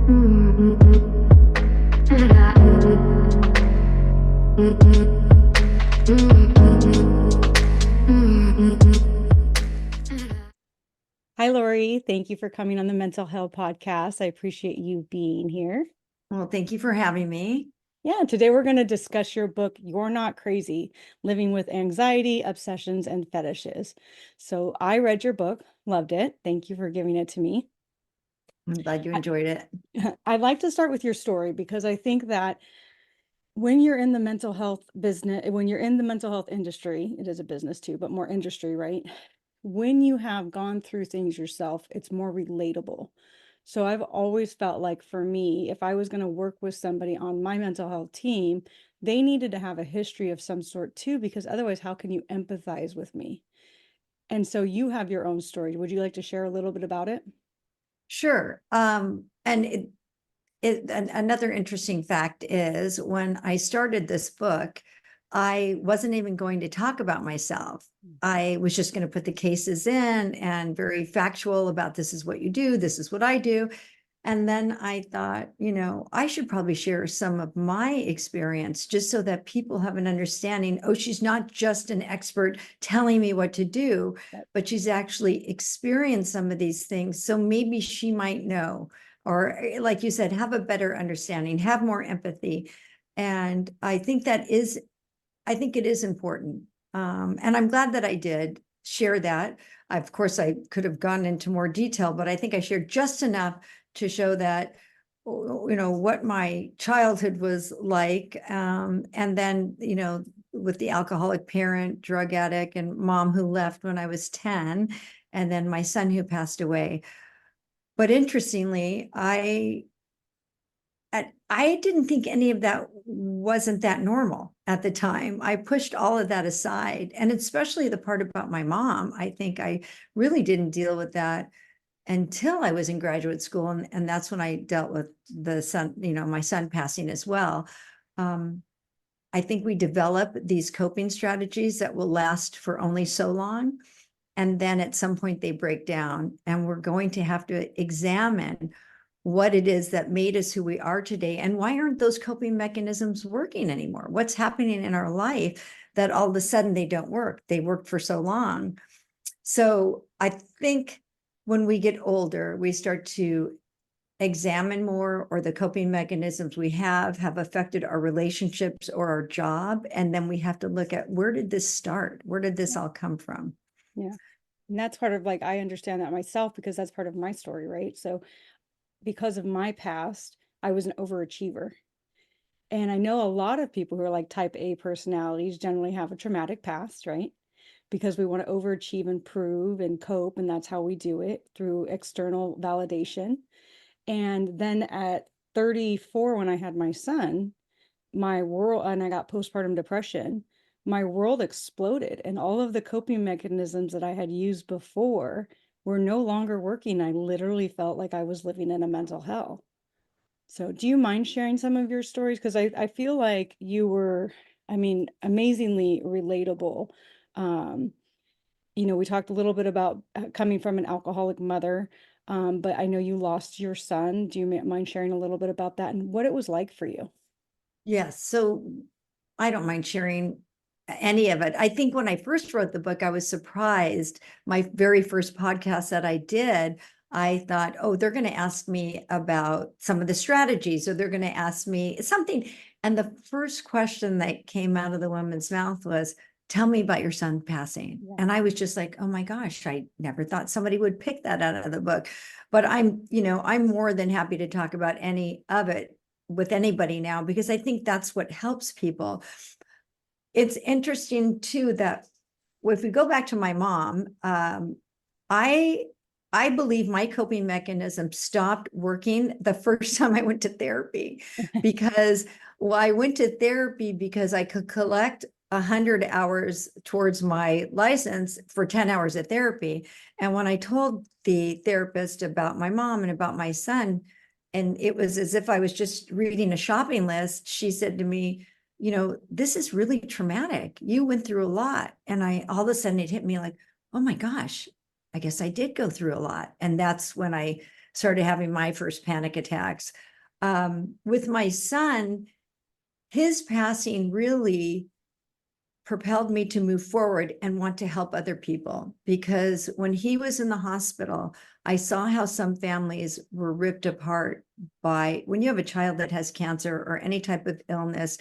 Hi, Laurie. Thank you for coming on the Mental Health Podcast. I appreciate you being here. Well, thank you for having me. Yeah, today we're going to discuss your book, You're Not Crazy, Living with Anxiety, Obsessions, and Fetishes. So I read your book, loved it. Thank you for giving it to me. I'm glad you enjoyed it. I'd like to start with your story because I think that when you're in the mental health business, when you're in the mental health industry, it is a business too, but more industry, right? When you have gone through things yourself, it's more relatable. So I've always felt like for me, if I was going to work with somebody on my mental health team, they needed to have a history of some sort too, because otherwise, how can you empathize with me? And so you have your own story. Would you like to share a little bit about it? Sure. And another interesting fact is when I started this book, I wasn't even going to talk about myself. I was just going to put the cases in and very factual about this is what you do, this is what I do. And then I thought, I should probably share some of my experience just so that people have an understanding. Oh, she's not just an expert telling me what to do, but she's actually experienced some of these things. So maybe she might know, or like you said, have a better understanding, have more empathy. And I think it is important. And I'm glad that I did share that. Of course, I could have gone into more detail, but I think I shared just enough to show that, what my childhood was like. And then, with the alcoholic parent, drug addict, and mom who left when I was 10, and then my son who passed away. But interestingly, I didn't think any of that wasn't that normal at the time. I pushed all of that aside. And especially the part about my mom, I think I really didn't deal with that until I was in graduate school. And that's when I dealt with the son, my son passing as well. I think we develop these coping strategies that will last for only so long. And then at some point they break down, and we're going to have to examine what it is that made us who we are today, and why aren't those coping mechanisms working anymore? What's happening in our life that all of a sudden they don't work? They worked for so long. So I think when we get older, we start to examine more, or the coping mechanisms we have affected our relationships or our job. And then we have to look at, where did this start? Where did this all come from? Yeah. And that's part of I understand that myself because that's part of my story, right? So because of my past, I was an overachiever. And I know a lot of people who are like type A personalities generally have a traumatic past, right? Because we want to overachieve and prove and cope. And that's how we do it, through external validation. And then at 34, when I had my son, my world, and I got postpartum depression, my world exploded. And all of the coping mechanisms that I had used before were no longer working. I literally felt like I was living in a mental hell. So do you mind sharing some of your stories? Because I feel like you were, amazingly relatable. Um, we talked a little bit about coming from an alcoholic mother, but I know you lost your son. Do you mind sharing a little bit about that and what it was like for you? Yes. So I don't mind sharing any of it. I think when I first wrote the book, I was surprised. My very first podcast that I did, I thought, oh, they're going to ask me about some of the strategies, or they're going to ask me something. And the first question that came out of the woman's mouth was, tell me about your son passing. Yeah. And I was just like, oh my gosh, I never thought somebody would pick that out of the book. But I'm more than happy to talk about any of it with anybody now, because I think that's what helps people. It's interesting too that if we go back to my mom, I believe my coping mechanism stopped working the first time I went to therapy, because I went to therapy because I could collect 100 hours towards my license for 10 hours of therapy. And when I told the therapist about my mom and about my son, and it was as if I was just reading a shopping list, she said to me, this is really traumatic. You went through a lot. And all of a sudden it hit me like, oh my gosh, I guess I did go through a lot. And that's when I started having my first panic attacks. With my son, his passing really propelled me to move forward and want to help other people, because when he was in the hospital, I saw how some families were ripped apart by, when you have a child that has cancer or any type of illness,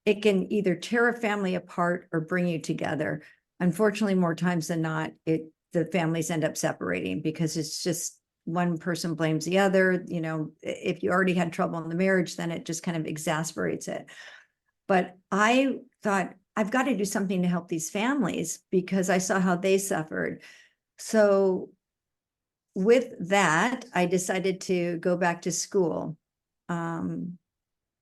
it can either tear a family apart or bring you together. Unfortunately, more times than not, the families end up separating because it's just one person blames the other. You know, if you already had trouble in the marriage, then it just kind of exasperates it. But I thought, I've got to do something to help these families because I saw how they suffered. So with that, I decided to go back to school,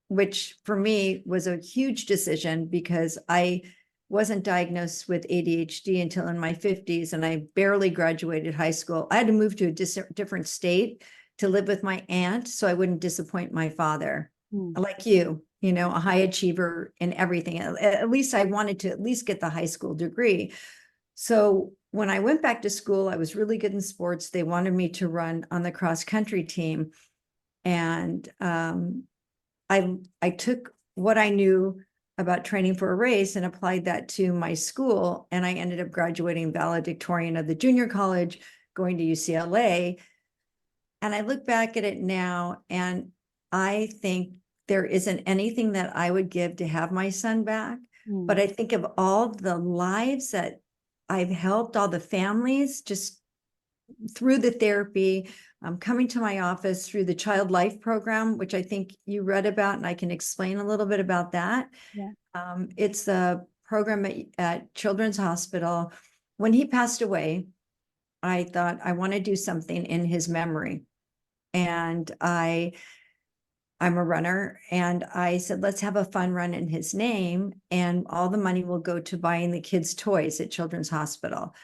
which for me was a huge decision because I wasn't diagnosed with ADHD until in my 50s, and I barely graduated high school. I had to move to a different state to live with my aunt so I wouldn't disappoint my father. Like you know, a high achiever in everything. At least I wanted to at least get the high school degree. So when I went back to school, I was really good in sports. They wanted me to run on the cross country team. And I took what I knew about training for a race and applied that to my school. And I ended up graduating valedictorian of the junior college, going to UCLA. And I look back at it now and I think there isn't anything that I would give to have my son back. But I think of all the lives that I've helped, all the families, just through the therapy, coming to my office through the Child Life program, which I think you read about, and I can explain a little bit about that. Yeah. It's a program at Children's Hospital. When he passed away, I thought I want to do something in his memory. And I'm a runner, and I said, let's have a fun run in his name, and all the money will go to buying the kids toys at Children's Hospital.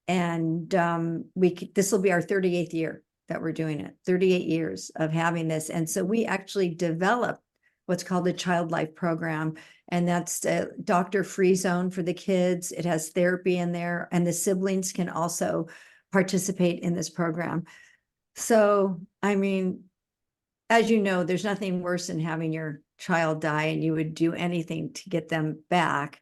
And this will be our 38th year that we're doing it, 38 years of having this. And so we actually developed what's called the Child Life program, and that's a doctor-free zone for the kids. It has therapy in there, and the siblings can also participate in this program. So, I mean, as you know, there's nothing worse than having your child die, and you would do anything to get them back.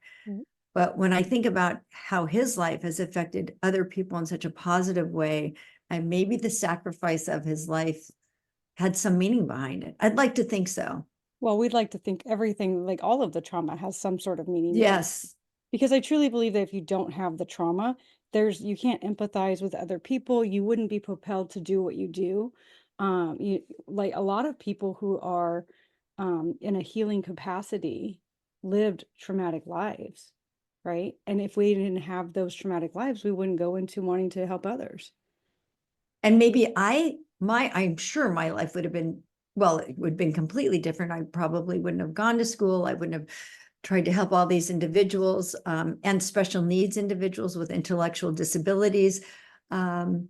But when I think about how his life has affected other people in such a positive way, and maybe the sacrifice of his life had some meaning behind it. I'd like to think so. Well, we'd like to think everything, like all of the trauma has some sort of meaning. Yes. Because I truly believe that if you don't have the trauma, you can't empathize with other people. You wouldn't be propelled to do what you do. Like a lot of people who are in a healing capacity lived traumatic lives, right? And if we didn't have those traumatic lives, we wouldn't go into wanting to help others. And maybe I'm sure my life would have been, well, it would have been completely different. I probably wouldn't have gone to school. I wouldn't have tried to help all these individuals and special needs individuals with intellectual disabilities. And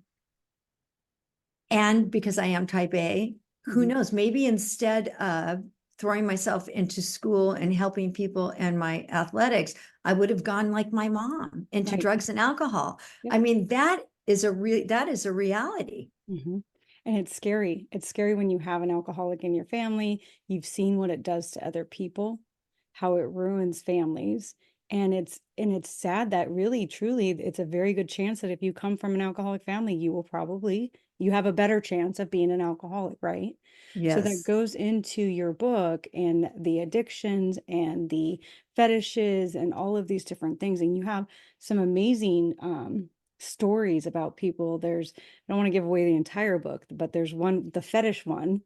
because I am type A, who knows, maybe instead of throwing myself into school and helping people in my athletics, I would have gone like my mom into drugs and alcohol. Yep. I mean, that is a reality. And it's scary. It's scary when you have an alcoholic in your family. You've seen what it does to other people, how it ruins families. And it's sad that really, truly, it's a very good chance that if you come from an alcoholic family, you have a better chance of being an alcoholic, right? Yes. So that goes into your book and the addictions and the fetishes and all of these different things. And you have some amazing stories about people. I don't want to give away the entire book, but there's one, the fetish one,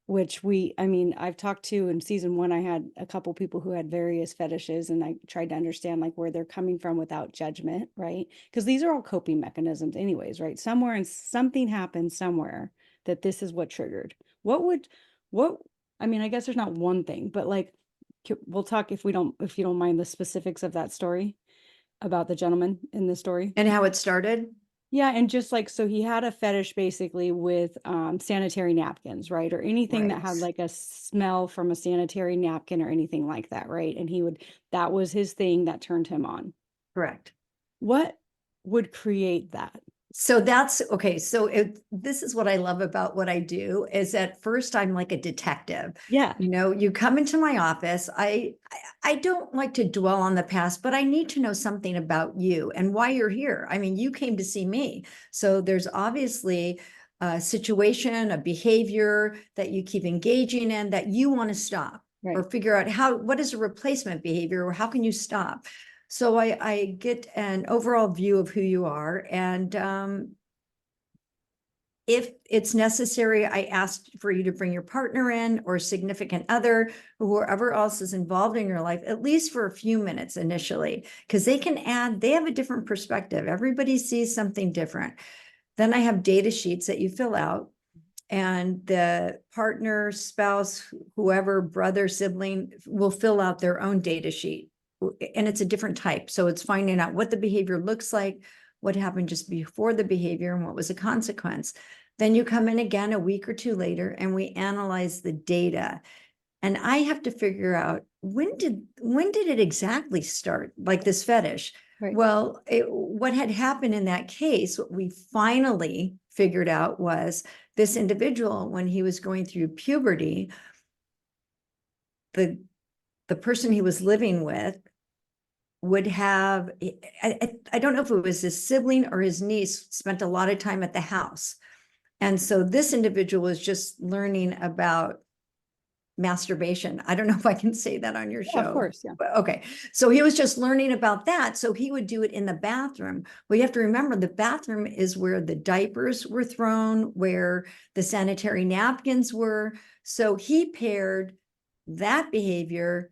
which I've talked to in season 1, I had a couple people who had various fetishes, and I tried to understand like where they're coming from without judgment, right? Because these are all coping mechanisms anyways, right? Somewhere and something happened somewhere that this is what triggered. I guess there's not one thing, but like, we'll talk if you don't mind the specifics of that story about the gentleman in the story. And how it started? Yeah, and just like, so he had a fetish basically with sanitary napkins, right? Or anything that had like a smell from a sanitary napkin or anything like that, right? And that was his thing that turned him on. Correct. What would create that? So that's okay. So this is what I love about what I do is at first I'm like a detective. Yeah. You know, you come into my office. I don't like to dwell on the past, but I need to know something about you and why you're here. I mean, you came to see me. So there's obviously a situation, a behavior that you keep engaging in that you want to stop or Right. figure out what is a replacement behavior or how can you stop? So I get an overall view of who you are. And if it's necessary, I ask for you to bring your partner in or significant other, or whoever else is involved in your life, at least for a few minutes initially, because they have a different perspective. Everybody sees something different. Then I have data sheets that you fill out, and the partner, spouse, whoever, brother, sibling will fill out their own data sheet. And it's a different type. So it's finding out what the behavior looks like, what happened just before the behavior, and what was the consequence. Then you come in again a week or two later and we analyze the data. And I have to figure out when did it exactly start, like this fetish? Right. Well, what had happened in that case, what we finally figured out was this individual, when he was going through puberty, the person he was living with would have, I don't know if it was his sibling or his niece, spent a lot of time at the house. And so this individual was just learning about masturbation. I don't know if I can say that on your Yeah, of show. course. Yeah. But okay. So he was just learning about that. So he would do it in the bathroom. Well, you have to remember the bathroom is where the diapers were thrown, where the sanitary napkins were. So he paired that behavior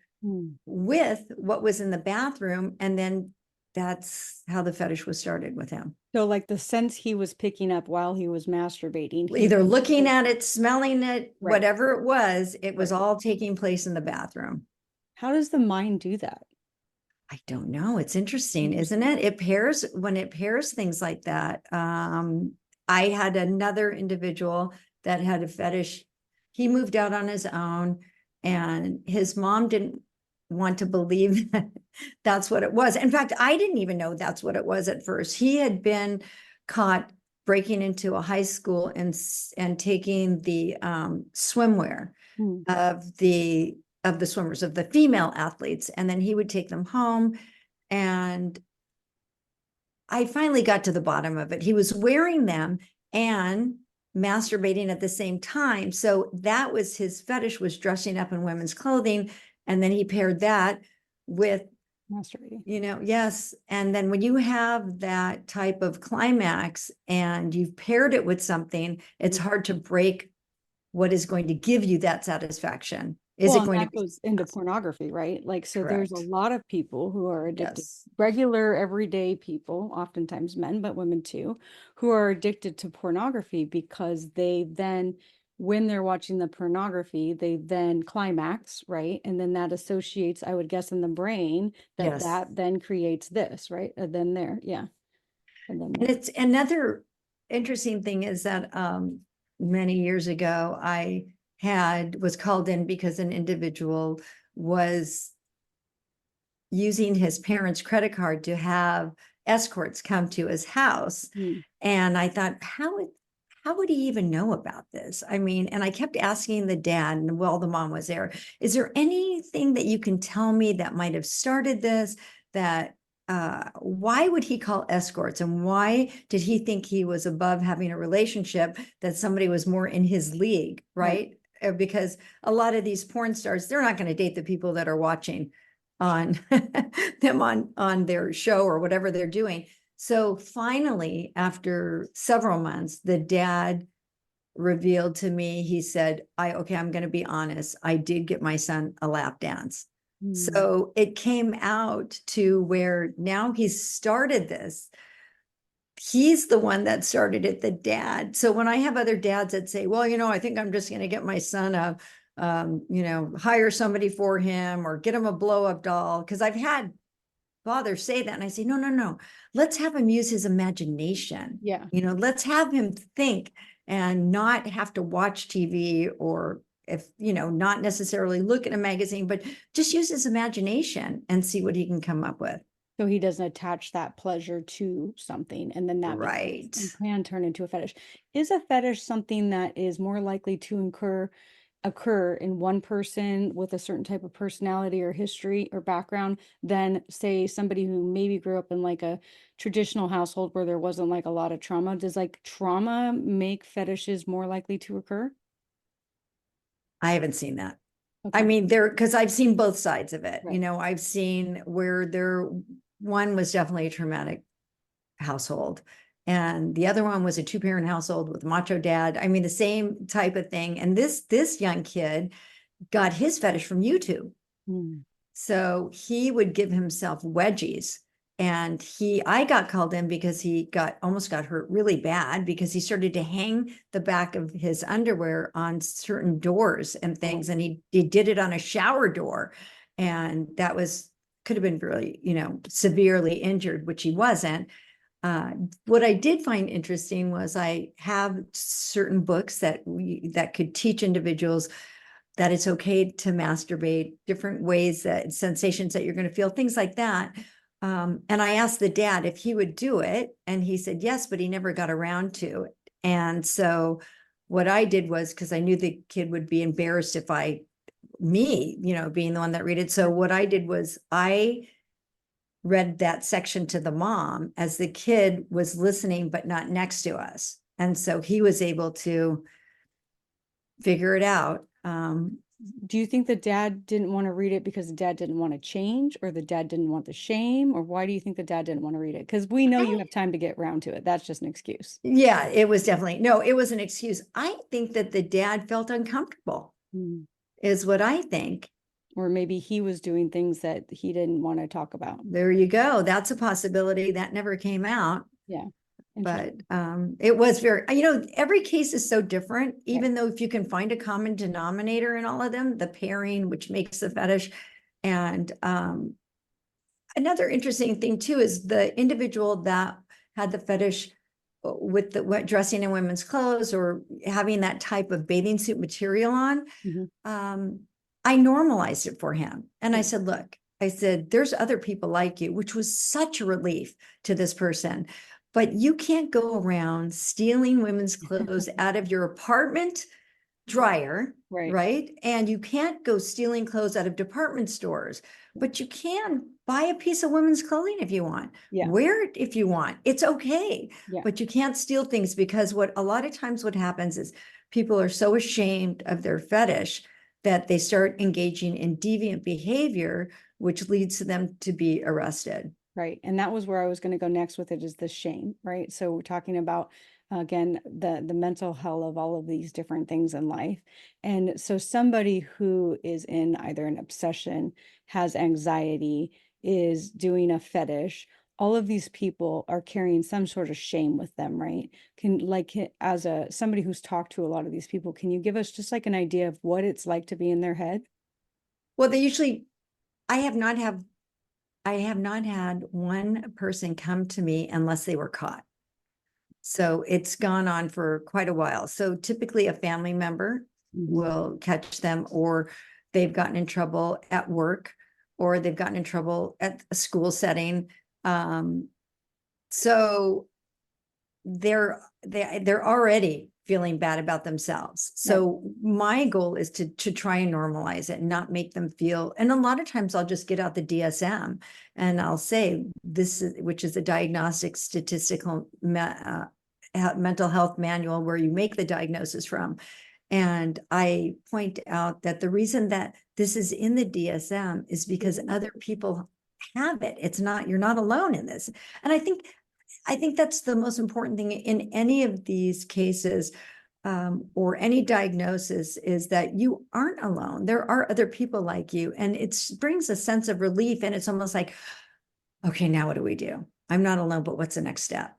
with what was in the bathroom. And then that's how the fetish was started with him. So like the sense he was picking up while he was masturbating, he Either looking at it, smelling it, right. whatever it was Right. all taking place in the bathroom. How does the mind do that? I don't know. It's interesting, isn't Interesting. it? When it pairs things like that. I had another individual that had a fetish. He moved out on his own, and his mom didn't want to believe that that's what it was. In fact, I didn't even know that's what it was at first. He had been caught breaking into a high school and taking the swimwear Hmm. of the swimmers, of the female athletes, and then he would take them home. And I finally got to the bottom of it. He was wearing them and masturbating at the same time. So that was his fetish, was dressing up in women's clothing. And then he paired that with, Masturbating. yes. And then when you have that type of climax and you've paired it with something, it's hard to break what is going to give you that satisfaction. Is Well, it and going to that be goes into pornography, right? Like, so there's a correct? lot of people who are addicted, Yes. regular, everyday people, oftentimes men, but women too, who are addicted to pornography because they then, when they're watching the pornography, they then climax, right? And then that associates, I would guess, in the brain that Yes. that then creates this, right? And then there, yeah. And then And there. it's another interesting thing is that many years ago, I was called in because an individual was using his parents' credit card to have escorts come to his house. Hmm. And I thought, how would he even know about this? I mean, and I kept asking the dad, and while the mom was there, is there anything that you can tell me that might have started this? That why would he call escorts, and why did he think he was above having a relationship, that somebody was more in his league, Right. right? Because a lot of these porn stars, they're not going to date the people that are watching on them on their show or whatever they're doing. So finally, after several months, the dad revealed to me, he said, I'm going to be honest. I did get my son a lap dance. Hmm. So it came out to where now he's started this. He's the one that started it, the dad. So when I have other dads that say, well, I think I'm just going to get my son hire somebody for him or get him a blow up doll. Because I've had fathers say that. And I say, no, no, no. Let's have him use his imagination. Yeah. Let's have him think and not have to watch TV, or if, not necessarily look at a magazine, but just use his imagination and see what he can come up with. So he doesn't attach that pleasure to something, and then that Right. can turn into a fetish. Is a fetish something that is more likely to occur in one person with a certain type of personality or history or background than, say, somebody who maybe grew up in like a traditional household where there wasn't like a lot of trauma? Does like trauma make fetishes more likely to occur? I haven't seen that. I Okay. mean, because I've seen both sides of it. Right. I've seen where one was definitely a traumatic household, and the other one was a two-parent household with a macho dad. I mean, the same type of thing. And this young kid got his fetish from YouTube. Mm. So he would give himself wedgies. And I got called in because he almost got hurt really bad because he started to hang the back of his underwear on certain doors and Oh, things. And he did it on a shower door. And that could have been really, severely injured, which he wasn't. What I did find interesting was I have certain books that could teach individuals that it's okay to masturbate, different ways, that sensations that you're going to feel, things like that. And I asked the dad if he would do it, and he said yes, but he never got around to it. And so what I did was, because I knew the kid would be embarrassed if me, being the one that read it. So what I did was I read that section to the mom as the kid was listening, but not next to us. And so he was able to figure it out. do you think the dad didn't want to read it because the dad didn't want to change, or the dad didn't want the shame, or why do you think the dad didn't want to read it? Because we know you have time to get around to it. That's just an excuse. Yeah, it was definitely, no, it was an excuse. I think that the dad felt uncomfortable, Mm. is what I think. Or maybe he was doing things that he didn't want to talk about. There you go. That's a possibility that never came out. Yeah. But Interesting. it was very, every case is so different, Right. even though if you can find a common denominator in all of them, the pairing, which makes the fetish. And another interesting thing too is the individual that had the fetish with the dressing in women's clothes or having that type of bathing suit material on. Mhm. I normalized it for him. And I Yeah. said, look, I said, there's other people like you, which was such a relief to this person. But you can't go around stealing women's clothes out of your apartment dryer, Right. right? And you can't go stealing clothes out of department stores, but you can buy a piece of women's clothing if you want, Yeah. wear it if you want. It's okay, Yeah. but you can't steal things, because a lot of times what happens is people are so ashamed of their fetish that they start engaging in deviant behavior, which leads to them to be arrested. Right. And that was where I was going to go next with it, is the shame, right? So we're talking about, again, the mental health of all of these different things in life. And so somebody who is in either an obsession, has anxiety, is doing a fetish, all of these people are carrying some sort of shame with them, right? As somebody who's talked to a lot of these people, can you give us just like an idea of what it's like to be in their head? Well, they usually, I have not have I have not had one person come to me unless they were caught. So it's gone on for quite a while. So typically a family member Mhm. will catch them, or they've gotten in trouble at work, or they've gotten in trouble at a school setting. So they're already feeling bad about themselves. Right. So my goal is to try and normalize it and not make them feel. And a lot of times I'll just get out the DSM and I'll say which is a diagnostic statistical mental health manual where you make the diagnosis from. And I point out that the reason that this is in the DSM is because other people have it. You're not alone in this. And I think that's the most important thing in any of these cases, or any diagnosis, is that you aren't alone. There are other people like you, and it brings a sense of relief. And it's almost like, okay, now what do we do? I'm not alone, but what's the next step?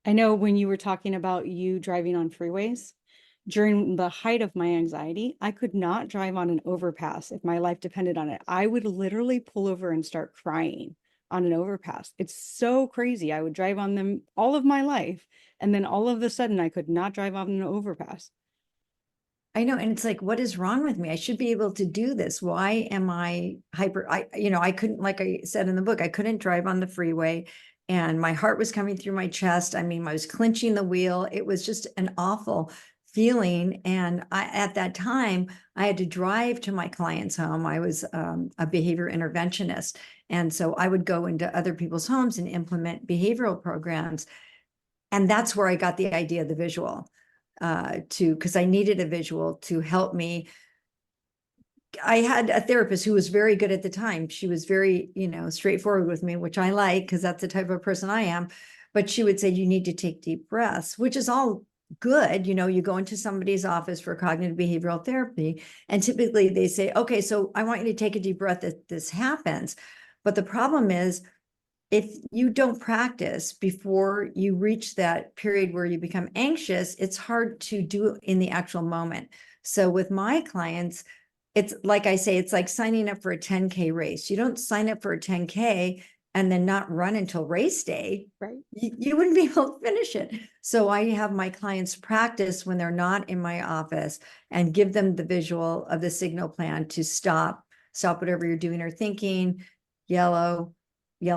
I know when you were talking about you driving on freeways, during the height of my anxiety, I could not drive on an overpass if my life depended on it. I would literally pull over and start crying on an overpass. It's so crazy. I would drive on them all of my life, and then all of a sudden I could not drive on an overpass. I know. And it's like, what is wrong with me? I should be able to do this. Why am I hyper? I couldn't, like I said in the book, I couldn't drive on the freeway and my heart was coming through my chest. I mean, I was clenching the wheel. It was just an awful feeling. And at that time, I had to drive to my client's home. I was a behavior interventionist. And so I would go into other people's homes and implement behavioral programs. And that's where I got the idea of the visual because I needed a visual to help me. I had a therapist who was very good at the time. She was very, straightforward with me, which I like because that's the type of person I am. But she would say, you need to take deep breaths, which is all good. You go into somebody's office for cognitive behavioral therapy, and typically they say, okay, so I want you to take a deep breath that this happens. But the problem is, if you don't practice before you reach that period where you become anxious, it's hard to do in the actual moment. So with my clients, it's like I say, it's like signing up for a 10K race. You don't sign up for a 10K and then not run until race day. Right. You wouldn't be able to finish it. So I have my clients practice when they're not in my office and give them the visual of the signal plan to stop whatever you're doing or thinking. Yellow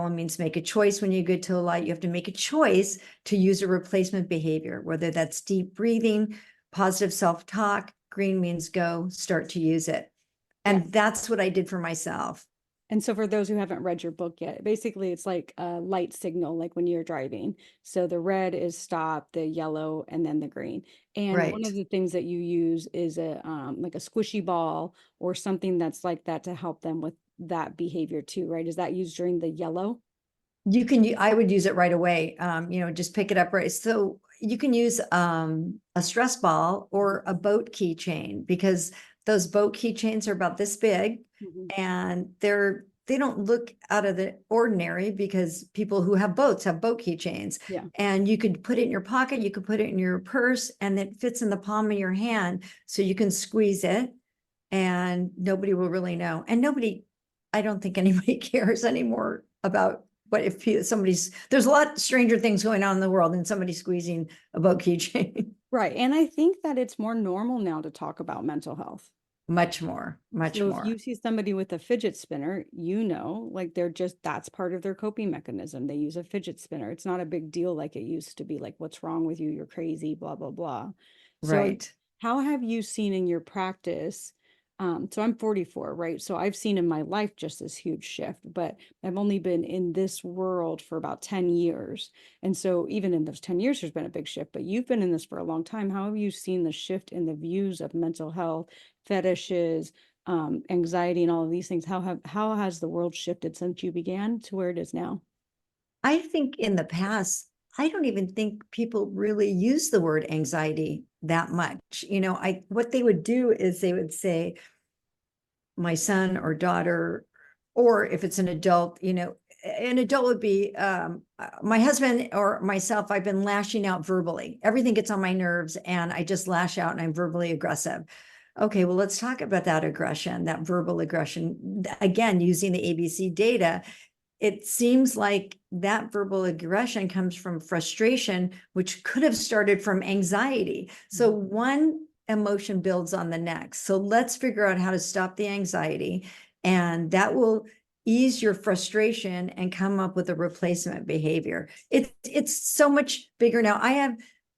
means make a choice. When you get to a light, you have to make a choice to use a replacement behavior, whether that's deep breathing, positive self-talk. Green means go, start to use it. And that's what I did for myself. And so for those who haven't read your book yet, basically it's like a light signal, like when you're driving. So the red is stop, the yellow, and then the green. And one Right. of the things that you use is a like a squishy ball or something that's like that to help them with that behavior too, right? Is that used during the yellow? I would use it right away. Just pick it up right. So you can use a stress ball or a boat keychain, because those boat keychains are about this big, Mhm. and they don't look out of the ordinary because people who have boats have boat keychains. Yeah. And you could put it in your pocket, you could put it in your purse, and it fits in the palm of your hand. So you can squeeze it and nobody will really know. And I don't think anybody cares anymore about what if there's a lot stranger things going on in the world than somebody squeezing a boat keychain. Right. And I think that it's more normal now to talk about mental health. Much more, much So if you more. see somebody with a fidget spinner, like that's part of their coping mechanism. They use a fidget spinner. It's not a big deal like it used to be, like, what's wrong with you? You're crazy, blah, blah, blah. So Right. how have you seen in your practice? So I'm 44, right? So I've seen in my life just this huge shift, but I've only been in this world for about 10 years. And so even in those 10 years, there's been a big shift, but you've been in this for a long time. How have you seen the shift in the views of mental health, fetishes, anxiety, and all of these things? How has the world shifted since you began to where it is now? I think in the past, I don't even think people really use the word anxiety that much. What they would do is they would say, my son or daughter, or if it's an adult, an adult would be my husband or myself. I've been lashing out verbally. Everything gets on my nerves and I just lash out and I'm verbally aggressive. Okay, well, let's talk about that aggression, that verbal aggression. Again, using the ABC data, it seems like that verbal aggression comes from frustration, which could have started from anxiety. So one emotion builds on the next. So let's figure out how to stop the anxiety, and that will ease your frustration and come up with a replacement behavior. It's so much bigger now. I have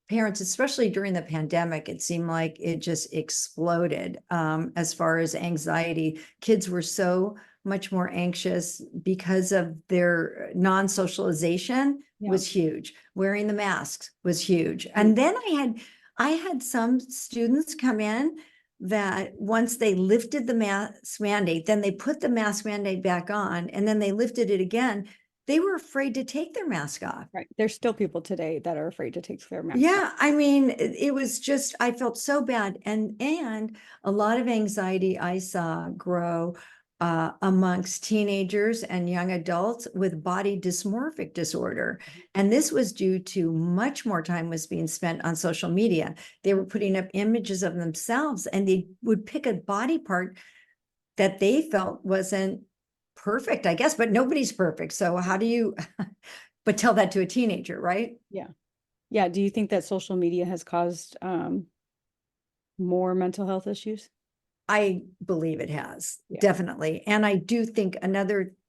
parents, especially during the pandemic, it seemed like it just exploded as far as anxiety. Kids were so much more anxious because of their non-socialization. Yeah. Was huge. Wearing the masks was huge. And then I had some students come in that once they lifted the mask mandate, then they put the mask mandate back on, and then they lifted it again. They were afraid to take their mask off. Right. There's still people today that are afraid to take their mask off. Yeah, I mean, it was just, I felt so bad. And a lot of anxiety I saw grow amongst teenagers and young adults with body dysmorphic disorder. And this was due to much more time was being spent on social media. They were putting up images of themselves and they would pick a body part that they felt wasn't perfect, I guess, but nobody's perfect. So how do you, but tell that to a teenager, right? Yeah. Yeah. Do you think that social media has caused More mental health issues? I believe it has, Yeah. definitely. And I do think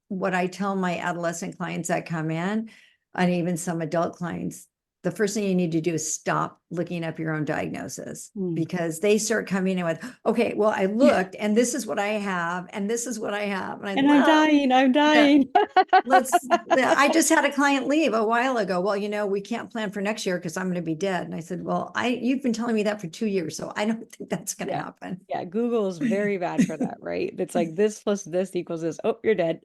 what I tell my adolescent clients that come in, and even some adult clients, the first thing you need to do is stop looking up your own diagnosis, Mm. because they start coming in with, okay, well, I looked and this is what I have, and this is what I have. And I, And I'm well, dying, I'm yeah, dying. I just had a client leave a while ago. Well, we can't plan for next year because I'm going to be dead. And I said, well, you've been telling me that for 2 years, so I don't think that's going to Yeah. happen. Yeah. Google is very bad for that, right? It's like this plus this equals this. Oh, you're dead.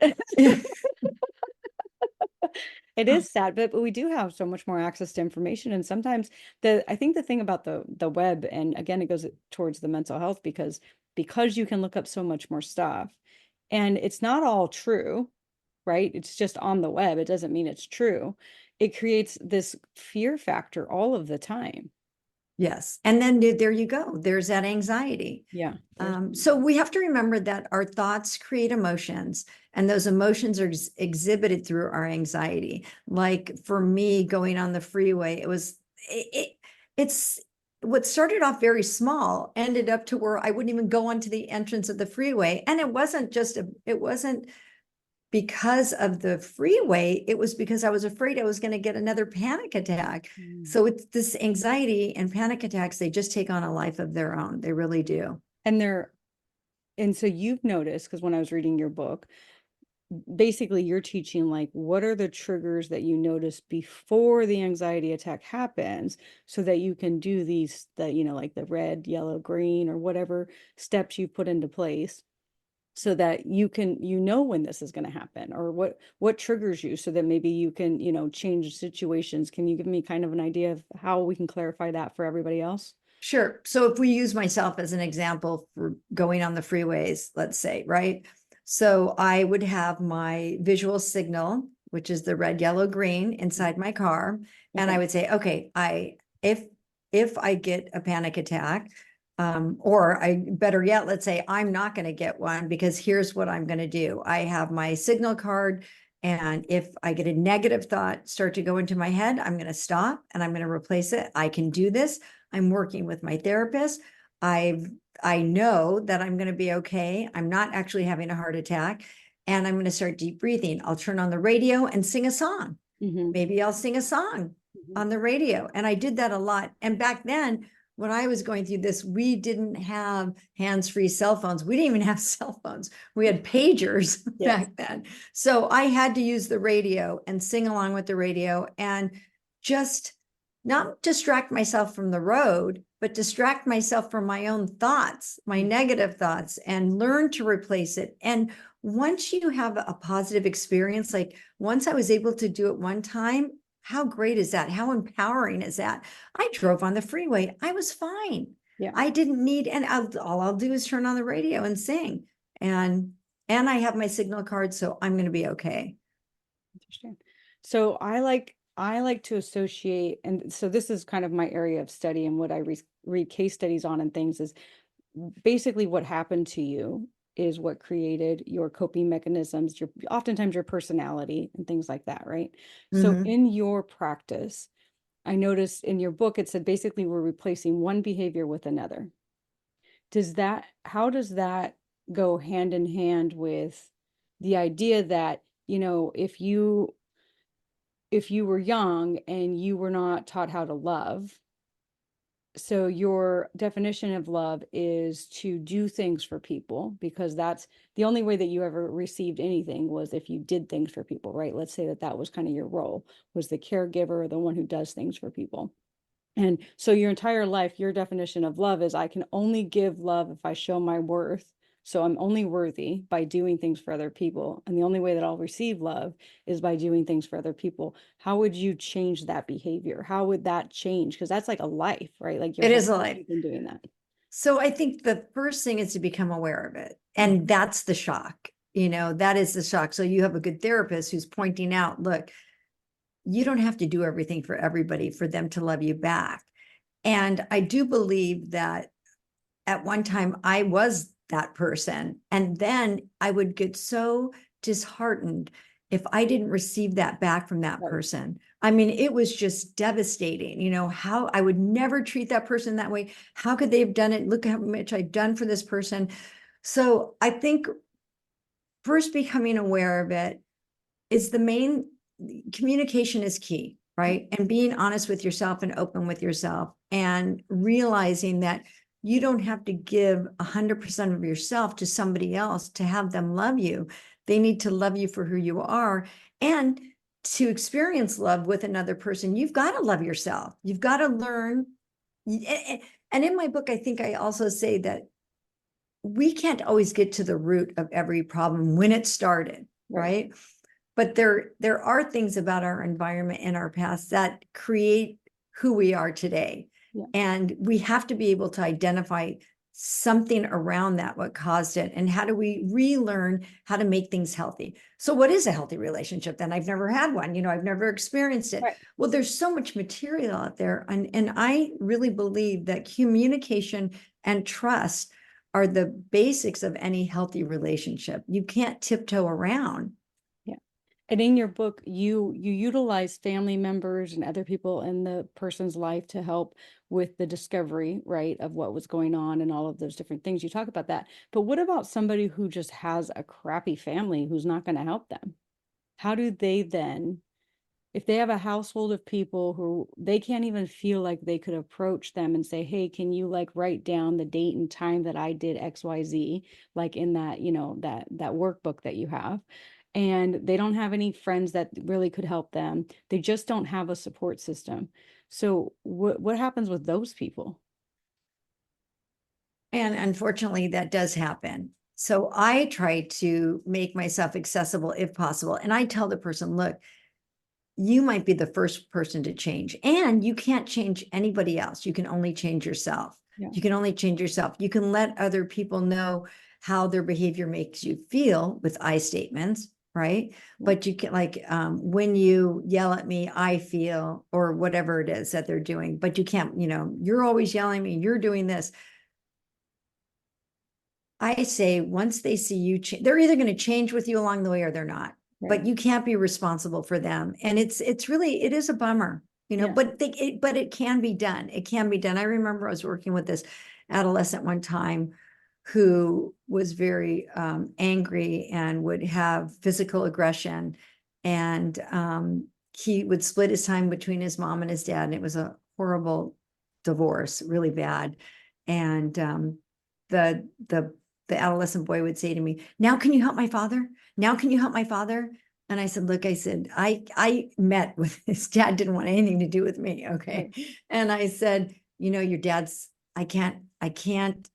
It is sad, but we do have so much more access to information. And sometimes I think the thing about the web, and again, it goes towards the mental health because you can look up so much more stuff and it's not all true, right? It's just on the web. It doesn't mean it's true. It creates this fear factor all of the time. Yes. And then there you go. There's that anxiety. Yeah. So we have to remember that our thoughts create emotions, and those emotions are exhibited through our anxiety. Like for me, going on the freeway, it's what started off very small, ended up to where I wouldn't even go onto the entrance of the freeway. And it wasn't because of the freeway, it was because I was afraid I was going to get another panic attack. Mm. So it's this anxiety and panic attacks, they just take on a life of their own. They really do. And and so you've noticed, because when I was reading your book, basically you're teaching like what are the triggers that you notice before the anxiety attack happens so that you can do these that like the red, yellow, green or whatever steps you put into place so that you can when this is going to happen or what triggers you so that maybe you can change situations. Can you give me kind of an idea of how we can clarify that for everybody else? Sure. So if we use myself as an example for going on the freeways, let's say, right? So I would have my visual signal, which is the red, yellow, green inside my car. And I Okay. would say, okay, if I get a panic attack, or better yet, let's say I'm not going to get one, because here's what I'm going to do. I have my signal card. And if I get a negative thought start to go into my head, I'm going to stop and I'm going to replace it. I can do this. I'm working with my therapist. I know that I'm going to be okay. I'm not actually having a heart attack. And I'm going to start deep breathing. I'll turn on the radio and sing a song. Mm-hmm. Maybe I'll sing a song on the radio. And I did that a lot. And back then, when I was going through this, we didn't have hands-free cell phones. We didn't even have cell phones. We had pagers Yes. back then. So I had to use the radio and sing along with the radio and just not distract myself from the road, but distract myself from my own thoughts, my negative thoughts, and learn to replace it. And once you have a positive experience, like once I was able to do it one time, how great is that? How empowering is that? I drove on the freeway. I was fine. Yeah. I didn't need, and all I'll do is turn on the radio and sing. And I have my signal card, so I'm going to be okay. Interesting. So I like to associate, and so this is kind of my area of study and what I read case studies on and things is basically what happened to you is what created your coping mechanisms, oftentimes your personality and things like that, right? So Mhm. in your practice, I noticed in your book it said basically we're replacing one behavior with another. How does that go hand in hand with the idea that, if you were young and you were not taught how to love, so your definition of love is to do things for people because that's the only way that you ever received anything was if you did things for people, right? Let's say that was kind of your role, was the caregiver or the one who does things for people. And so your entire life, your definition of love is I can only give love if I show my worth. So I'm only worthy by doing things for other people. And the only way that I'll receive love is by doing things for other people. How would you change that behavior? How would that change? Because that's like a life, right? Like your It whole is a life life. you've been doing that. So I think the first thing is to become aware of it. And that's the shock. That is the shock. So you have a good therapist who's pointing out, look, you don't have to do everything for everybody for them to love you back. And I do believe that at one time I was that person. And then I would get so disheartened if I didn't receive that back from that Right. person. I mean, it was just devastating. You know, how I would never treat that person that way. How could they have done it? Look how much I've done for this person. So I think first becoming aware of it is the main communication is key, right? And being honest with yourself and open with yourself and realizing that you don't have to give 100% of yourself to somebody else to have them love you. They need to love you for who you are. And to experience love with another person, you've got to love yourself. You've got to learn. And in my book, I think I also say that we can't always get to the root of every problem when it started, right? But there are things about our environment and our past that create who we are today. Yeah. And we have to be able to identify something around that, what caused it, and how do we relearn how to make things healthy. So what is a healthy relationship then? I've never had one, you know, I've never experienced it. Right. Well, there's so much material out there. And I really believe that communication and trust are the basics of any healthy relationship. You can't tiptoe around. Yeah. And in your book, you utilize family members and other people in the person's life to help with the discovery, right, of what was going on and all of those different things. You talk about that. But what about somebody who just has a crappy family who's not going to help them? How do they then, if they have a household of people who they can't even feel like they could approach them and say, hey, can you like write down the date and time that I did XYZ, like in that, you know, that workbook that you have, and they don't have any friends that really could help them. They just don't have a support system. So what happens with those people? And unfortunately, that does happen. So I try to make myself accessible if possible. And I tell the person, look, you might be the first person to change, and you can't change anybody else. You can only change yourself. Yeah. You can only change yourself. You can let other people know how their behavior makes you feel with I statements, right? Yeah. But you can, like, when you yell at me, I feel, or whatever it is that they're doing, but you can't, you know, you're always yelling at me, you're doing this. I say once they see you, they're either going to change with you along the way or they're not. Right. But you can't be responsible for them, and it's really, it is a bummer, you know. Yeah. But but it can be done. It can be done. I remember I was working with this adolescent one time who was very angry and would have physical aggression, and he would split his time between his mom and his dad, and it was a horrible divorce, really bad. And the the adolescent boy would say to me, now can you help my father? Now can you help my father? And I said, look, I said, I met with his dad, didn't want anything to do with me. Okay. Right. And I said, you know, your dad's, I can't Can't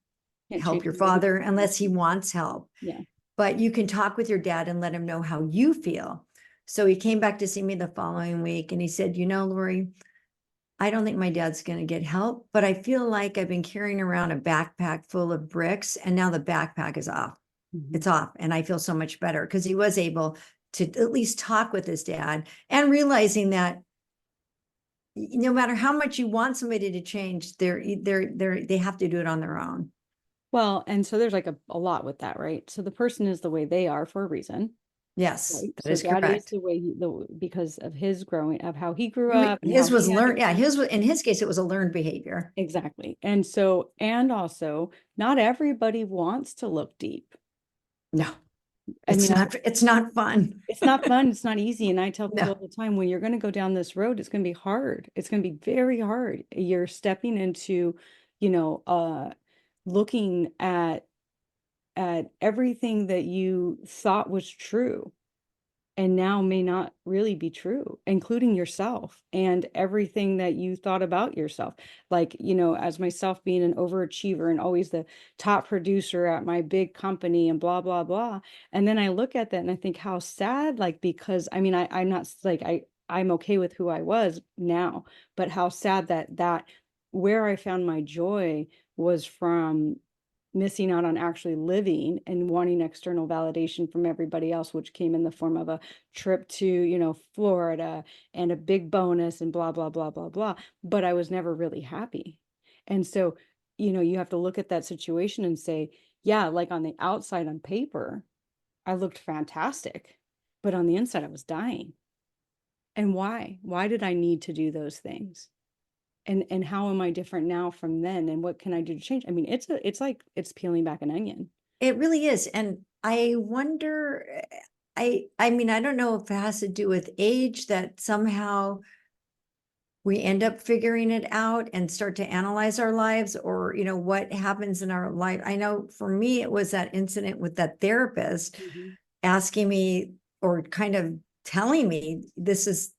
help change your the way he father feels. unless he wants help. Yeah. But you can talk with your dad and let him know how you feel. So he came back to see me the following week and he said, you know, Laurie, I don't think my dad's going to get help, but I feel like I've been carrying around a backpack full of bricks and now the backpack is off. Mhm. It's off. And I feel so much better because he was able to at least talk with his dad and realizing that no matter how much you want somebody to change, they have to do it on their own. Well, and so there's like a lot with that, right? So the person is the way they are for a reason. Yes, Right. that So is dad is correct. the way because of his growing, of how he grew up and how His was he had to learned. Yeah, be. his was, in his case, it was a learned behavior. Exactly. And so, and also, not everybody wants to look deep. No, I it's mean, not. It's not fun. it's not fun. It's not easy. And I tell people No. all the time, when you're going to go down this road, it's going to be hard. It's going to be very hard. You're stepping into, you know, looking at everything that you thought was true and now may not really be true, including yourself and everything that you thought about yourself. Like, you know, as myself being an overachiever and always the top producer at my big company and blah, blah, blah. And then I look at that and I think how sad, like, because I mean, I'm not like, I'm okay with who I was now, but how sad that where I found my joy was from missing out on actually living and wanting external validation from everybody else, which came in the form of a trip to, you know, Florida and a big bonus and blah, blah, blah, blah, blah. But I was never really happy. And so, you know, you have to look at that situation and say, yeah, like on the outside on paper, I looked fantastic. but on the inside, I was dying. And why? Why did I need to do those things? And how am I different now from then? And what can I do to change? I mean, it's like it's peeling back an onion. It really is. And I wonder, I mean, I don't know if it has to do with age, that somehow we end up figuring it out and start to analyze our lives, or, what happens in our life. I know for me, it was that incident with that therapist Mhm. asking me, or kind of telling me, this is,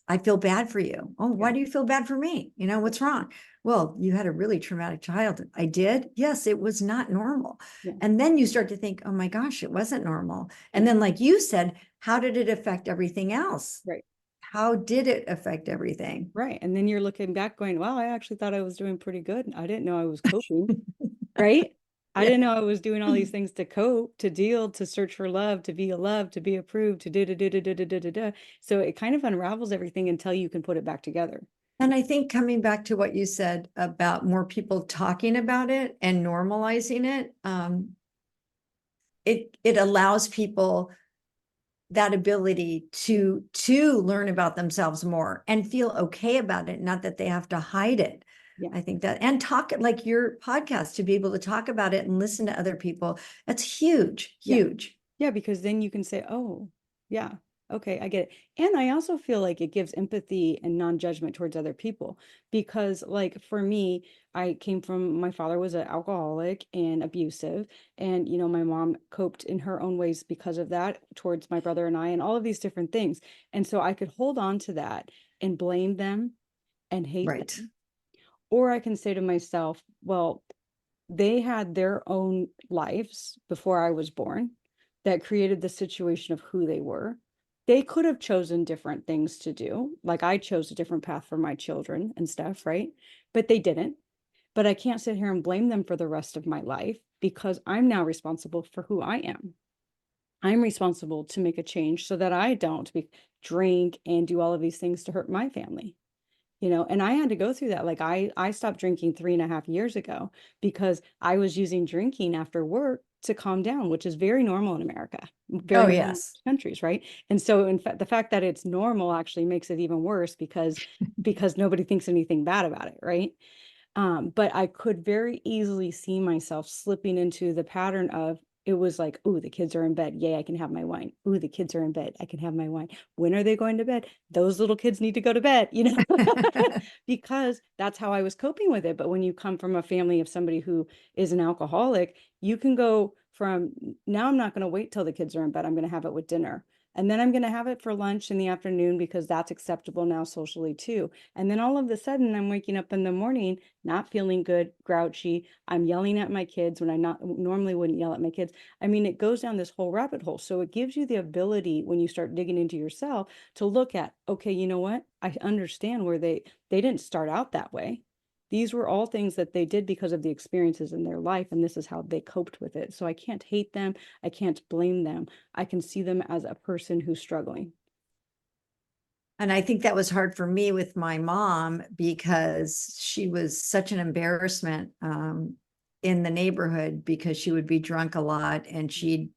I feel bad for you. Oh, why Yeah. do you feel bad for me? What's wrong? Well, you had a really traumatic childhood. I did. Yes, it was not normal. Yeah. And then you start to think, oh my gosh, it wasn't normal. And Yeah. then, like you said, how did it affect everything else? Right. How did it affect everything? Right. And then you're looking back going, wow, I actually thought I was doing pretty good. I didn't know I was coping. Right? I Yeah. didn't know I was doing all these things to cope, to deal, to search for love, to be loved, to be approved, to do, do, do, do, do, do, do, do, do. So it kind of unravels everything until you can put it back together. And I think, coming back to what you said about more people talking about it and normalizing it, it allows people that ability to learn about themselves more and feel okay about it, not that they have to hide it. Yeah. I think that, and talk, like your podcast, to be able to talk about it and listen to other people, that's huge, Yeah. huge. Yeah, because then you can say, oh, yeah, okay, I get it. And I also feel like it gives empathy and non-judgment towards other people. Because, like, for me, I came from, my father was an alcoholic and abusive. And, my mom coped in her own ways because of that towards my brother and I, and all of these different things. And so I could hold on to that and blame them and hate Right. them. Or I can say to myself, well, they had their own lives before I was born that created the situation of who they were. They could have chosen different things to do. Like I chose a different path for my children and stuff, right? But they didn't. But I can't sit here and blame them for the rest of my life because I'm now responsible for who I am. I'm responsible to make a change so that I don't drink and do all of these things to hurt my family. And I had to go through that. Like I stopped drinking 3.5 years ago because I was using drinking after work to calm down, which is very normal in America, very Oh, normal in yes. most countries, right? And so in fact, the fact that it's normal actually makes it even worse because nobody thinks anything bad about it, right? But I could very easily see myself slipping into the pattern of, it was like, ooh, the kids are in bed. Yay, I can have my wine. Ooh, the kids are in bed. I can have my wine. When are they going to bed? Those little kids need to go to bed, because that's how I was coping with it. But when you come from a family of somebody who is an alcoholic, you can go from, now I'm not going to wait till the kids are in bed. I'm going to have it with dinner. And then I'm going to have it for lunch in the afternoon because that's acceptable now socially too. And then all of a sudden I'm waking up in the morning not feeling good, grouchy. I'm yelling at my kids when I not normally wouldn't yell at my kids. I mean, it goes down this whole rabbit hole. So it gives you the ability, when you start digging into yourself, to look at, okay, you know what? I understand where they didn't start out that way. These were all things that they did because of the experiences in their life, and this is how they coped with it. So I can't hate them. I can't blame them. I can see them as a person who's struggling. And I think that was hard for me with my mom, because she was such an embarrassment in the neighborhood, because she would be drunk a lot. And she'd,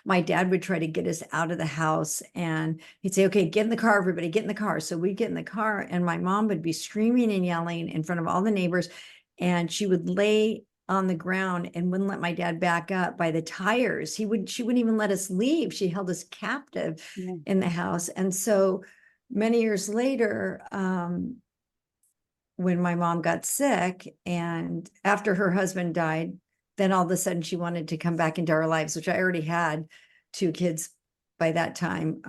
my dad would try to get us out of the house, and he'd say, okay, get in the car, everybody, get in the car. So we'd get in the car, and my mom would be screaming and yelling in front of all the neighbors. And she would lay on the ground and wouldn't let my dad back up by the tires. She wouldn't even let us leave. She held us captive Yeah. in the house. And so many years later, when my mom got sick, and after her husband died, then all of a sudden she wanted to come back into our lives, which I already had 2 kids by that time.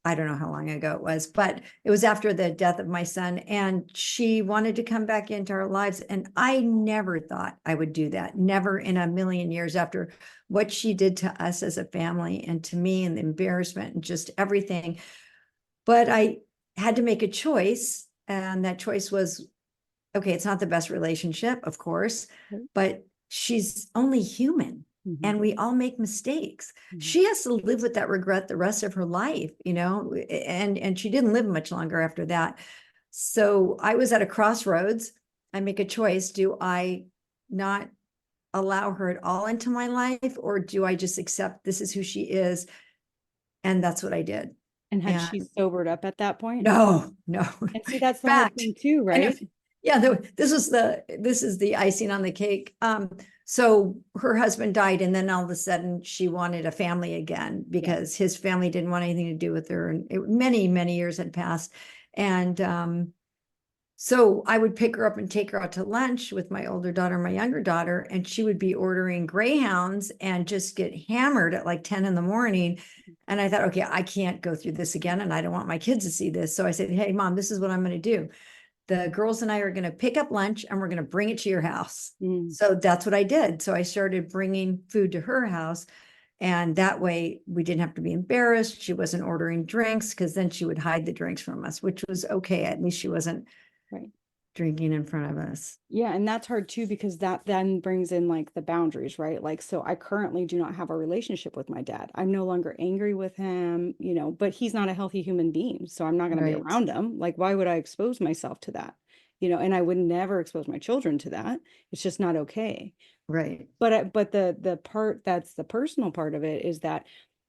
I don't know how long ago it was, but it was after the death of my son, and she wanted to come back into our lives. And I never thought I would do that. Never in a million years, after what she did to us as a family and to me, and the embarrassment and just everything. But I had to make a choice, and that choice was, okay, it's not the best relationship, of course, Right. but she's only human, Mhm. and we all make mistakes. Mhm. She has to live with that regret the rest of her life, and she didn't live much longer after that. So I was at a crossroads. I make a choice. Do I not allow her at all into my life, or do I just accept this is who she is And that's what I did. And had And she sobered up at that point? no, no. And see, that's the hard Fact. thing too, And right? if, yeah, this is the icing on the cake. So her husband died, and then all of a sudden she wanted a family again because his family didn't want anything to do with her. And many, many years had passed. And so I would pick her up and take her out to lunch with my older daughter and my younger daughter, and she would be ordering Greyhounds and just get hammered at like 10 in the morning. And I thought, okay, I can't go through this again, and I don't want my kids to see this. So I said, hey, Mom, this is what I'm going to do. The girls and I are going to pick up lunch and we're going to bring it to your house. So that's what I did. So I started bringing food to her house. And that way we didn't have to be embarrassed. She wasn't ordering drinks, because then she would hide the drinks from us, which was okay. At least she wasn't Right. drinking in front of us. Yeah, and that's hard too, because that then brings in like the boundaries, right? Like, so I currently do not have a relationship with my dad. I'm no longer angry with him, but he's not a healthy human being, so I'm not going to be Right. around him. Like, why would I expose myself to that? And I would never expose my children to that. It's just not okay. Right. But the part that's the personal part of it is that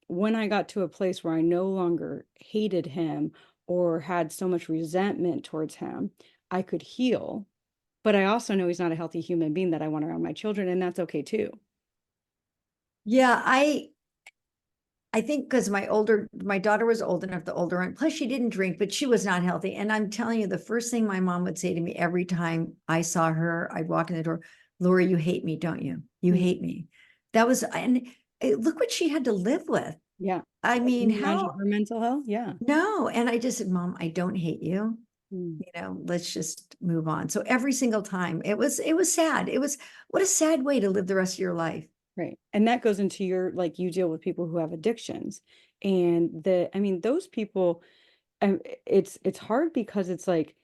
when I got to a place where I no longer hated him or had so much resentment towards him, I could heal. But I also know he's not a healthy human being that I want around my children, and that's okay too. Yeah, I think because my daughter was old enough, the older one, plus she didn't drink, but she was not healthy. And I'm telling you, the first thing my mom would say to me every time I saw her, I'd walk in the door, Laurie, you hate me, don't you? You hate me. That was, and look what she had to live with. Yeah. I mean, Can you imagine how, her mental health? Yeah. no. And I just said, Mom, I don't hate you. Mm. Let's just move on. So every single time it was sad. What a sad way to live the rest of your life. Right. And that goes into your, like, you deal with people who have addictions. And those people, it's hard because it's like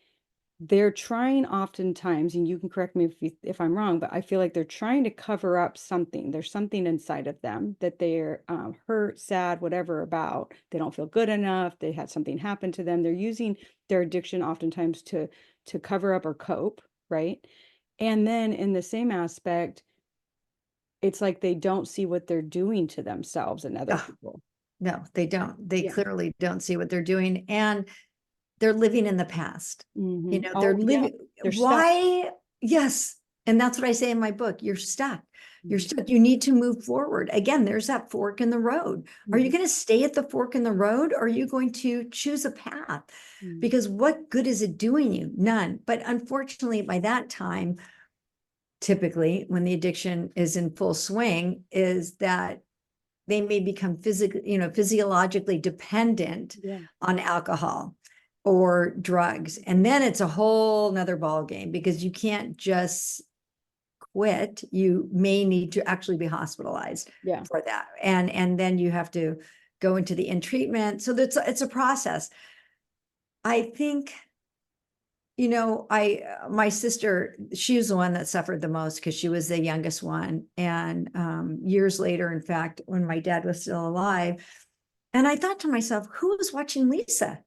they're trying oftentimes, and you can correct me if I'm wrong, but I feel like they're trying to cover up something. There's something inside of them that they're hurt, sad, whatever about. They don't feel good enough. They had something happen to them. They're using their addiction oftentimes to cover up or cope, right? And then in the same aspect, it's like they don't see what they're doing to themselves and other Oh, people. no, they don't. They Yeah. clearly don't see what they're doing. And they're living in the past. They're Oh, yeah. living. They're stuck. Why? Yes. And that's what I say in my book. You're stuck. You're Mhm. stuck. You need to move forward. Again, there's that fork in the road. Are you Mhm. going to stay at the fork in the road, or are you going to choose a path? Mhm. Because what good is it doing you? None. But unfortunately, by that time, typically when the addiction is in full swing, is that they may become physiologically dependent Yeah. on alcohol or drugs. And then it's a whole nother ball game, because you can't just quit. You may need to actually be hospitalized Yeah. for that. And then you have to go into the in treatment. So it's a process. I think, my sister, she was the one that suffered the most because she was the youngest one. And years later, in fact, when my dad was still alive, and I thought to myself, who was watching Lisa?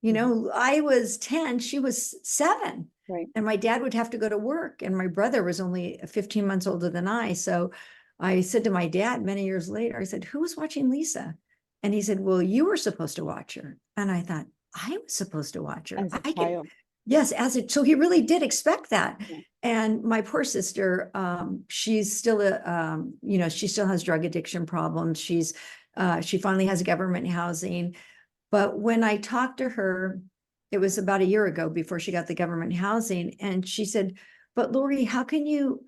I was 10, she was 7. Right. And my dad would have to go to work. And my brother was only 15 months older than I. So I said to my dad many years later, I said, who was watching Lisa? And he said, well, you were supposed to watch her. And I thought, I was supposed to watch her. As a I get, child. yes, so he really did expect that. Yeah. And my poor sister, she's still she still has drug addiction problems. She finally has government housing. But when I talked to her, it was about a year ago before she got the government housing. And she said, but Laurie, how can you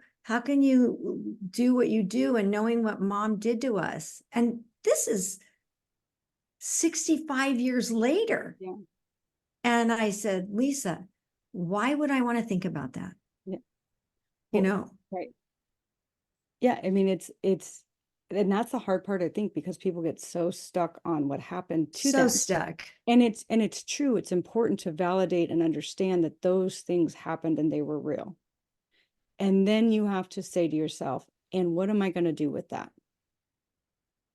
do what you do, and knowing what Mom did to us? And this is 65 years later. Yeah. And I said, Lisa, why would I want to think about that? Yeah. Right. Yeah. And that's the hard part, I think, because people get so stuck on what happened to So them. stuck. And it's true. It's important to validate and understand that those things happened and they were real. And then you have to say to yourself, and what am I going to do with that?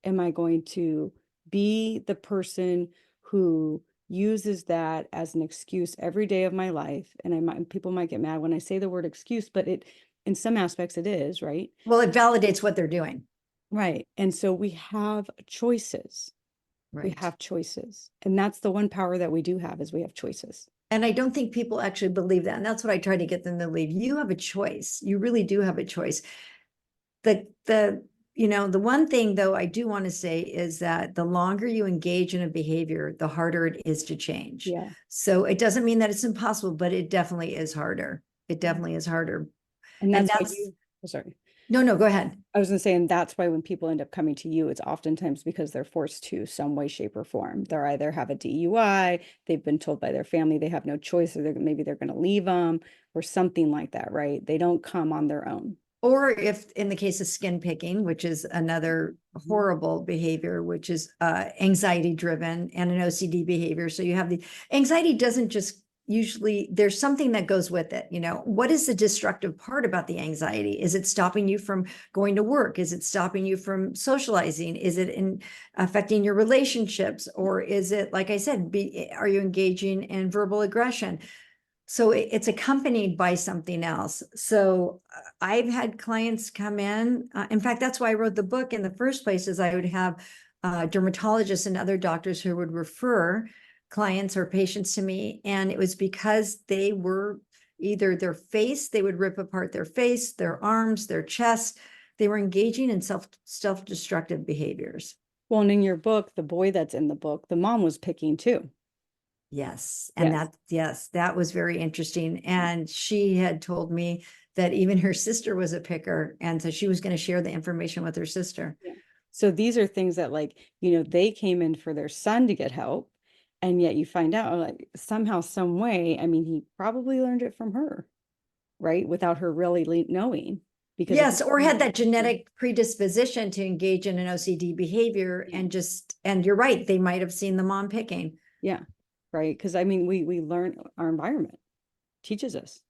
Am I going to be the person who uses that as an excuse every day of my life? And people might get mad when I say the word excuse, but in some aspects it is, right? Well, it validates what they're doing. Right. And so we have choices. We Right. have choices. And that's the one power that we do have is we have choices. And I don't think people actually believe that. And that's what I try to get them to believe. You have a choice. You really do have a choice. The one thing though, I do want to say is that the longer you engage in a behavior, the harder it is to change. Yeah. So it doesn't mean that it's impossible, but it definitely is harder. It definitely is harder. And And that's why that's, you, oh, sorry. no, go ahead. I was going to say, and that's why when people end up coming to you, it's oftentimes because they're forced to some way, shape, or form. They're either have a DUI, they've been told by their family they have no choice, or maybe they're going to leave them, or something like that, right? They don't come on their own. Or if in the case of skin picking, which is another horrible behavior, which is anxiety driven and an OCD behavior. So you have the anxiety doesn't just usually, there's something that goes with it. What is the destructive part about the anxiety? Is it stopping you from going to work? Is it stopping you from socializing? Is it affecting your relationships? Or is it, like I said, are you engaging in verbal aggression? So it's accompanied by something else. So I've had clients come in. In fact, that's why I wrote the book in the first place, is I would have dermatologists and other doctors who would refer clients or patients to me. And it was because they were either their face, they would rip apart their face, their arms, their chest. They were engaging in self-destructive behaviors. Well, and in your book, the boy that's in the book, the mom was picking too. Yes. And Yes. that was very interesting. And she had told me that even her sister was a picker. And so she was going to share the information with her sister. Yeah. So these are things that, like, they came in for their son to get help. And yet you find out, like, somehow, some way, I mean, he probably learned it from her, right? Without her really knowing. Because if Yes, or had that genetic predisposition to engage in an OCD behavior Yeah. and you're right, they might have seen the mom picking. Yeah. Right. Because I mean, we learn, our environment teaches us.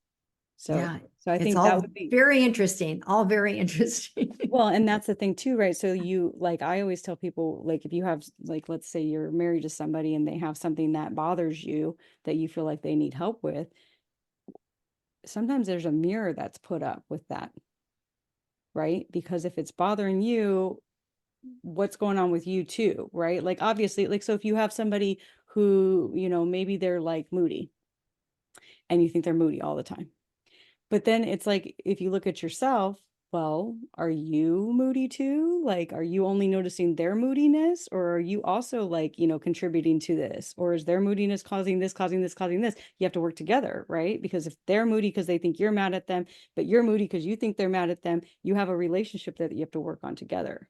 Yeah, So I it's think that all would be, very interesting, all very interesting. well, and that's the thing too, right? So like, I always tell people, like, if you have, like, let's say you're married to somebody and they have something that bothers you that you feel like they need help with, sometimes there's a mirror that's put up with that, right? Because if it's bothering you, what's going on with you too, right? Like, obviously, like, so if you have somebody who, maybe they're like moody and you think they're moody all the time. But then it's like, if you look at yourself, well, are you moody too? Like, are you only noticing their moodiness, or are you also, like, contributing to this? Or is their moodiness causing this, causing this, causing this? You have to work together, right? Because if they're moody because they think you're mad at them, but you're moody because you think they're mad at them, you have a relationship that you have to work on together.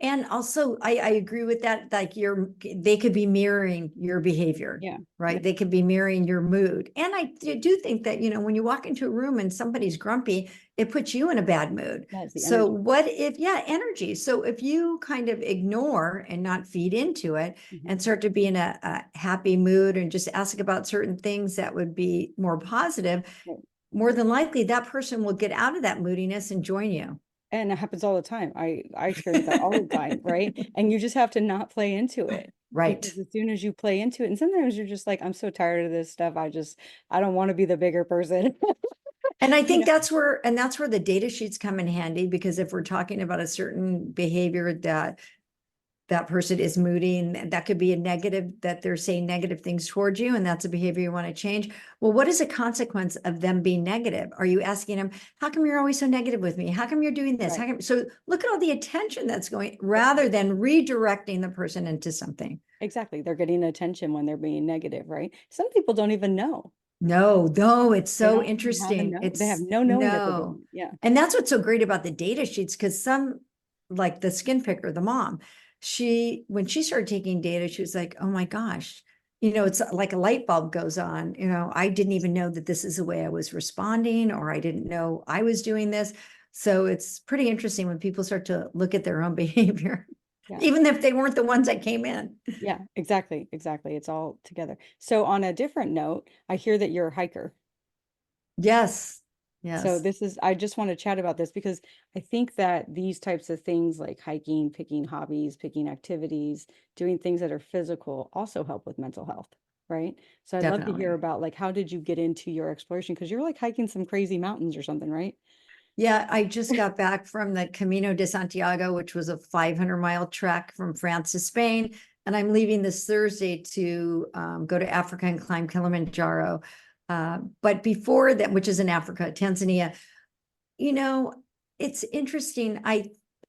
And also, I agree with that. Like they could be mirroring your behavior, Yeah. right? Yeah. They could be mirroring your mood. And I do think that, when you walk into a room and somebody's grumpy, it puts you in a bad mood. That's the So energy. what if, energy. So if you kind of ignore and not feed into it and start to be in a happy mood and just ask about certain things that would be more positive, Right. more than likely that person will get out of that moodiness and join you. And it happens all the time. I experience that all the time, right? And you just have to not play into it. Right. Because as soon as you play into it, and sometimes you're just like, I'm so tired of this stuff. I don't want to be the bigger person. And I You think know? that's where the data sheets come in handy, because if we're talking about a certain behavior that person is moody, and that could be a negative, that they're saying negative things towards you, and that's a behavior you want to change. Well, what is a consequence of them being negative? Are you asking them, how come you're always so negative with me? How come you're doing this? Right. So look at all the attention that's going, rather than redirecting the person into something. Exactly. They're getting attention when they're being negative, right? Some people don't even know. No, it's They so don't even have interesting. they have It's no knowing that they're no. doing it. Yeah. And that's what's so great about the data sheets, because some, like the skin picker, the mom, when she started taking data, she was like, oh my gosh, it's like a light bulb goes on. I didn't even know that this is the way I was responding, or I didn't know I was doing this. So it's pretty interesting when people start to look at their own behavior, Yeah. even if they weren't the ones that came in. Yeah, exactly. Exactly. It's all together. So on a different note, I hear that you're a hiker. Yes. So Yes, I just want to chat about this because I think that these types of things, like hiking, picking hobbies, picking activities, doing things that are physical, also help with mental health, right? So I'd love to hear definitely. about, like, how did you get into your exploration? Because you're like hiking some crazy mountains or something, right? Yeah, I just got back from the Camino de Santiago, which was a 500-mile trek from France to Spain. And I'm leaving this Thursday to go to Africa and climb Kilimanjaro. But before that, which is in Africa, Tanzania, you know, it's interesting.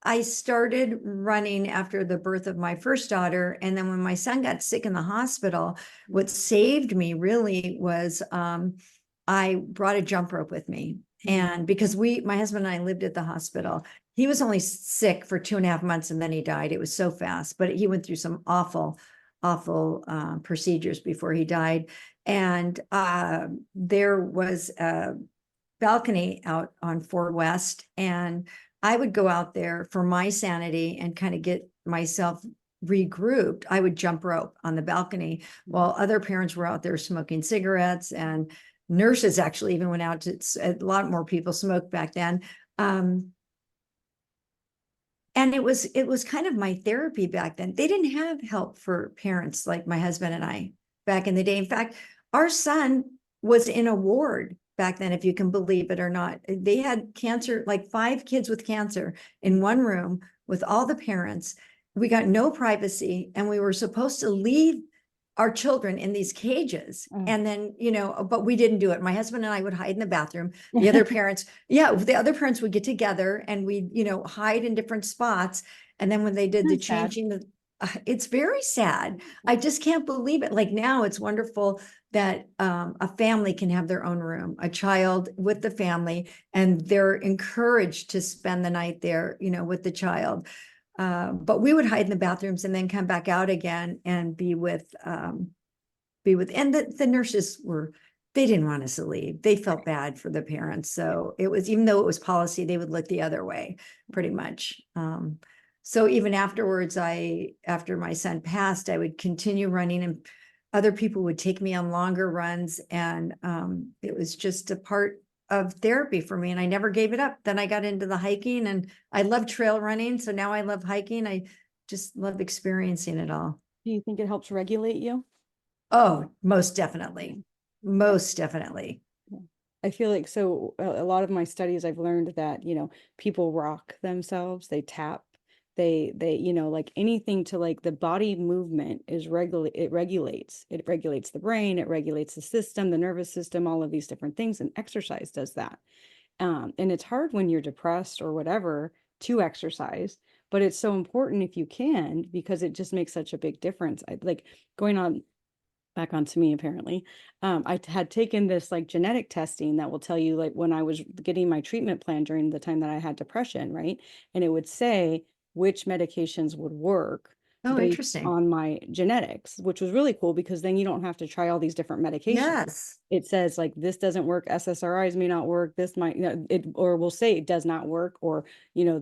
I started running after the birth of my first daughter. And then when my son got sick in the hospital, what saved me really was I brought a jump rope with me. And because my husband and I lived at the hospital, he was only sick for 2.5 months and then he died. It was so fast, but he went through some awful, awful procedures before he died. And there was a balcony out on Fort West, and I would go out there for my sanity and kind of get myself regrouped. I would jump rope on the balcony while other parents were out there smoking cigarettes, and nurses actually even went out to, a lot more people smoked back then. And it was kind of my therapy back then. They didn't have help for parents like my husband and I back in the day. In fact, our son was in a ward back then, if you can believe it or not. They had cancer, like 5 kids with cancer in one room with all the parents. We got no privacy, and we were supposed to leave our children in these cages. And then, but we didn't do it. My husband and I would hide in the bathroom. The other parents, the other parents would get together and we'd, hide in different spots. And then when they did the That's sad. changing, it's very sad. I just can't believe it. Like now it's wonderful that a family can have their own room, a child with the family, and they're encouraged to spend the night there, with the child. But we would hide in the bathrooms and then come back out again and be with, and the nurses they didn't want us to leave. They felt bad for the parents. So it was, even though it was policy, they would look the other way pretty much. So even afterwards, after my son passed, I would continue running, and other people would take me on longer runs. And it was just a part of therapy for me, and I never gave it up. Then I got into the hiking, and I love trail running. So now I love hiking. I just love experiencing it all. Do you think it helps regulate you? Oh, most definitely. Most definitely. I feel like, so a lot of my studies, I've learned that, people rock themselves, they tap, they, like anything to like the body movement is it regulates the brain, it regulates the system, the nervous system, all of these different things. And exercise does that. And it's hard when you're depressed or whatever to exercise, but it's so important if you can, because it just makes such a big difference. I like going on back onto me, apparently. I had taken this like genetic testing that will tell you, like, when I was getting my treatment plan during the time that I had depression, right? And it would say which medications would work Oh, based interesting. on my genetics, which was really cool because then you don't have to try all these different medications. Yes. It says like this doesn't work, SSRIs may not work, this might, it, or will say it does not work, or they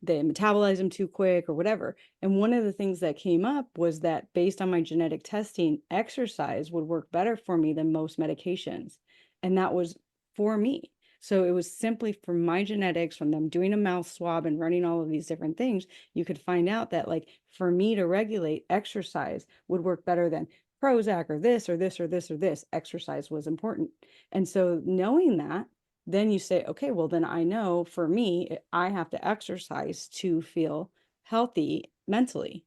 metabolize them too quick or whatever. And one of the things that came up was that based on my genetic testing, exercise would work better for me than most medications. And that was for me. So it was simply from my genetics, from them doing a mouth swab and running all of these different things, you could find out that, like, for me to regulate, exercise would work better than Prozac or this or this or this or this. Exercise was important. And so knowing that, then you say, okay, well, then I know for me, I have to exercise to feel healthy mentally.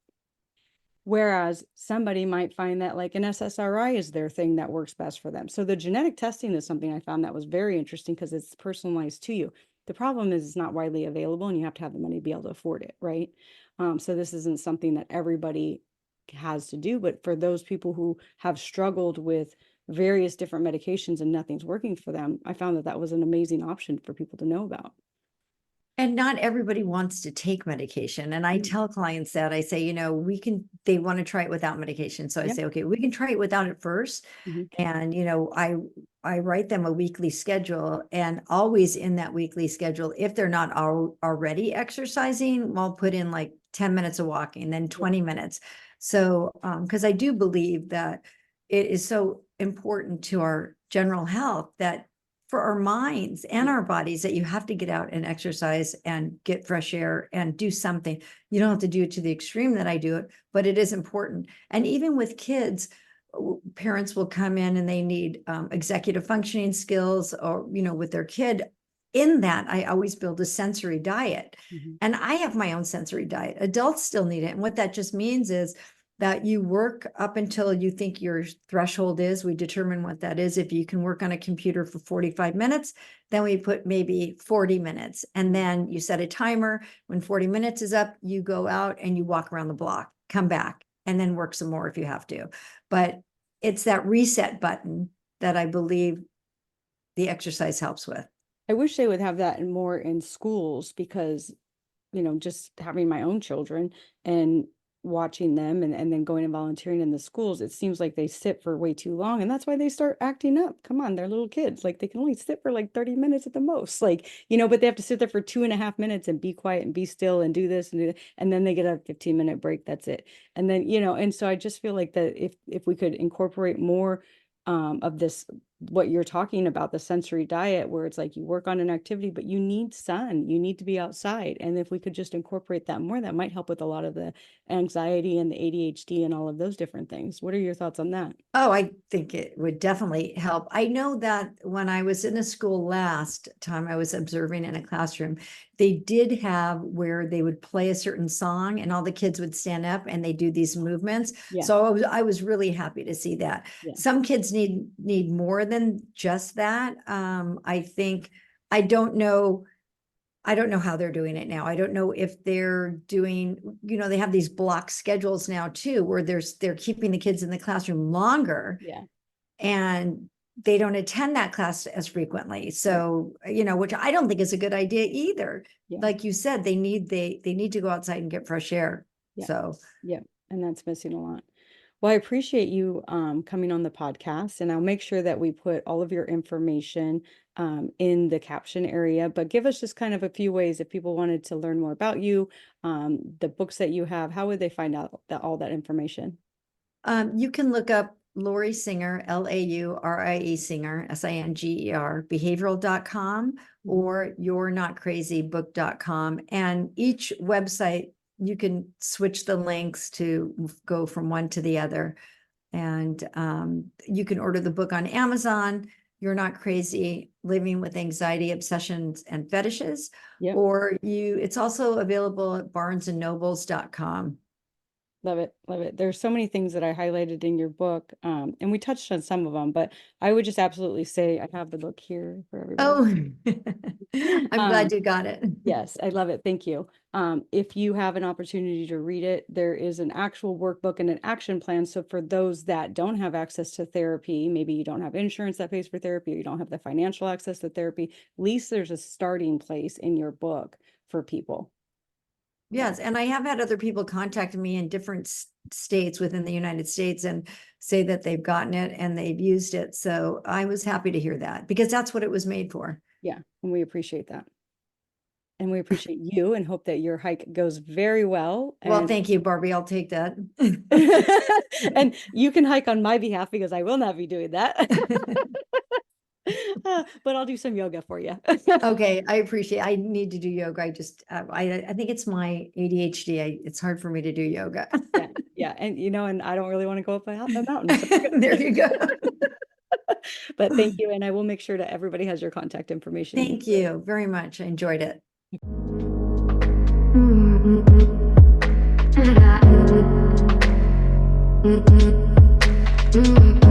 Whereas somebody might find that like an SSRI is their thing that works best for them. So the genetic testing is something I found that was very interesting because it's personalized to you. The problem is it's not widely available and you have to have the money to be able to afford it, right? So this isn't something that everybody has to do, but for those people who have struggled with various different medications and nothing's working for them, I found that that was an amazing option for people to know about. And not everybody wants to take medication. And I tell clients that, I say, they want to try it without medication. So I say, okay, we can try it without it first. And, I write them a weekly schedule, and always in that weekly schedule, if they're not already exercising, I'll put in like 10 minutes of walking, then 20 minutes. So, because I do believe that it is so important to our general health, that for our minds and our bodies, that you have to get out and exercise and get fresh air and do something. You don't have to do it to the extreme that I do it, but it is important. And even with kids, parents will come in and they need executive functioning skills, or, with their kid. in that, I always build a sensory diet. Mhm. And I have my own sensory diet. Adults still need it. And what that just means is that you work up until you think your threshold is. We determine what that is. If you can work on a computer for 45 minutes, then we put maybe 40 minutes. And then you set a timer. When 40 minutes is up, you go out and you walk around the block, come back, and then work some more if you have to. But it's that reset button that I believe the exercise helps with. I wish they would have that more in schools because, just having my own children and watching them and then going and volunteering in the schools, it seems like they sit for way too long. And that's why they start acting up. Come on, they're little kids. Like they can only sit for like 30 minutes at the most. Like, but they have to sit there for 2.5 minutes and be quiet and be still and do this and do that. And then they get a 15-minute break. That's it. And then, and so I just feel like that if we could incorporate more of this, what you're talking about, the sensory diet, where it's like you work on an activity, but you need sun, you need to be outside. And if we could just incorporate that more, that might help with a lot of the anxiety and the ADHD and all of those different things. What are your thoughts on that? Oh, I think it would definitely help. I know that when I was in a school last time I was observing in a classroom, they did have where they would play a certain song and all the kids would stand up and they do these movements. Yeah. So I was really happy to see that. Yeah. Some kids need more than just that. I think, I don't know how they're doing it now. I don't know if they're doing, they have these block schedules now too, where they're keeping the kids in the classroom longer. Yeah. And they don't attend that class as frequently. So, which I don't think is a good idea either. Yeah. Like you said, they need to go outside and get fresh air. Yeah. So, yeah. And that's missing a lot. Well, I appreciate you coming on the podcast, and I'll make sure that we put all of your information in the caption area, but give us just kind of a few ways if people wanted to learn more about you, the books that you have, how would they find out all that information? You can look up Laurie Singer, Laurie Singer, Singer, behavioral.com or you'renotcrazybook.com. And each website, you can switch the links to go from one to the other. And you can order the book on Amazon, You're Not Crazy, Living with Anxiety, Obsessions, and Fetishes. Yep. Or it's also available at barnesandnobles.com. Love it. Love it. There's so many things that I highlighted in your book, and we touched on some of them, but I would just absolutely say I have the book here for everybody. Oh, I'm glad you got it. Yes, I love it. Thank you. If you have an opportunity to read it, there is an actual workbook and an action plan. So for those that don't have access to therapy, maybe you don't have insurance that pays for therapy, or you don't have the financial access to therapy, at least there's a starting place in your book for people. Yes, and I have had other people contact me in different states within the United States and say that they've gotten it and they've used it. So I was happy to hear that because that's what it was made for. Yeah, and we appreciate that. And we appreciate you and hope that your hike goes very well. Well, thank you, Barbie. I'll take that. And you can hike on my behalf because I will not be doing that. But I'll do some yoga for you. Okay, I appreciate it. I need to do yoga. I just, I think it's my ADHD. It's hard for me to do yoga. Yeah. And, and I don't really want to go up a mountain. So there you go. But thank you. And I will make sure that everybody has your contact information. Thank you very much. I enjoyed it. Mm-hmm.